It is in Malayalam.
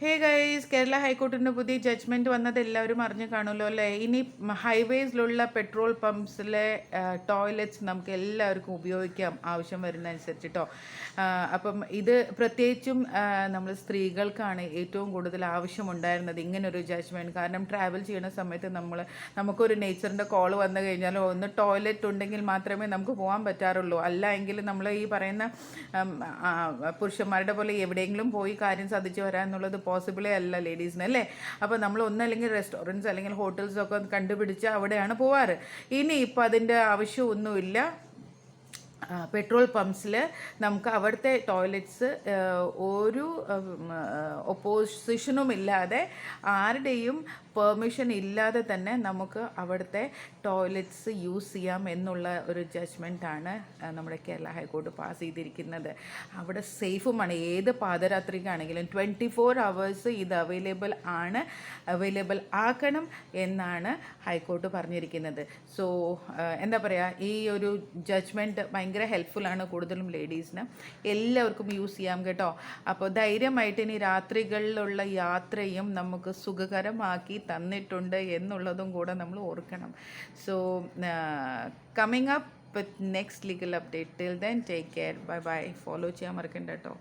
ഹേ ഗൈസ്, കേരള ഹൈക്കോടതിൻ്റെ പുതിയ ജഡ്ജ്മെൻറ്റ് വന്നത് എല്ലാവരും അറിഞ്ഞു കാണുമല്ലോ അല്ലേ. ഇനി ഹൈവേസിലുള്ള പെട്രോൾ പമ്പ്സിലെ ടോയ്ലറ്റ്സ് നമുക്ക് എല്ലാവർക്കും ഉപയോഗിക്കാം ആവശ്യം വരുന്നതനുസരിച്ച് കേട്ടോ. അപ്പം ഇത് പ്രത്യേകിച്ചും നമ്മൾ സ്ത്രീകൾക്കാണ് ഏറ്റവും കൂടുതൽ ആവശ്യമുണ്ടായിരുന്നത് ഇങ്ങനൊരു ജഡ്ജ്മെൻറ്റ്. കാരണം ട്രാവൽ ചെയ്യുന്ന സമയത്ത് നമുക്കൊരു നേച്ചറിൻ്റെ കോൾ വന്നു കഴിഞ്ഞാൽ ഒന്ന് ടോയ്ലറ്റ് ഉണ്ടെങ്കിൽ മാത്രമേ നമുക്ക് പോകാൻ പറ്റാറുള്ളൂ. അല്ല എങ്കിൽ നമ്മൾ ഈ പറയുന്ന പുരുഷന്മാരുടെ പോലെ എവിടെയെങ്കിലും പോയി കാര്യം സാധിച്ചു വരാൻ എന്നുള്ളത് പോസിബിളേ അല്ല ലേഡീസിന്, അല്ലേ. അപ്പോൾ നമ്മൾ ഒന്നല്ലെങ്കിൽ റെസ്റ്റോറൻറ്റ്സ് അല്ലെങ്കിൽ ഹോട്ടൽസൊക്കെ കണ്ടുപിടിച്ച് അവിടെയാണ് പോവാറ്. ഇനി ഇപ്പം അതിൻ്റെ ആവശ്യമൊന്നുമില്ല. പെട്രോൾ പമ്പ്സിൽ നമുക്ക് അവിടുത്തെ ടോയ്ലറ്റ്സ് ഒരു ഒപ്പോസിഷനും ഇല്ലാതെ, ആരുടെയും പെർമിഷൻ ഇല്ലാതെ തന്നെ നമുക്ക് അവിടുത്തെ ടോയ്ലറ്റ്സ് യൂസ് ചെയ്യാം എന്നുള്ള ഒരു ജഡ്ജ്മെൻറ്റാണ് നമ്മുടെ കേരള ഹൈക്കോടതി പാസ് ചെയ്തിരിക്കുന്നത്. അവിടെ സേഫുമാണ്. ഏത് പാദരാത്രിക്കാണെങ്കിലും 24 hours ഇത് അവൈലബിൾ ആക്കണം എന്നാണ് ഹൈക്കോടതി പറഞ്ഞിരിക്കുന്നത്. സോ എന്താ പറയുക, ഈ ഒരു ജഡ്ജ്മെൻറ്റ് ഭയങ്കര ഹെൽപ്ഫുള്ളാണ് കൂടുതലും ലേഡീസിന്. എല്ലാവർക്കും യൂസ് ചെയ്യാം കേട്ടോ. അപ്പോൾ ധൈര്യമായിട്ട് ഇനി രാത്രികളിലുള്ള യാത്രയും നമുക്ക് സുഖകരമാക്കി തന്നിട്ടുണ്ട് എന്നുള്ളതും കൂടെ നമ്മൾ ഓർക്കണം. So coming up with next legal update. Till then take care, bye bye. Follow ചെയ്യാൻ മറക്കണ്ട കേട്ടോ.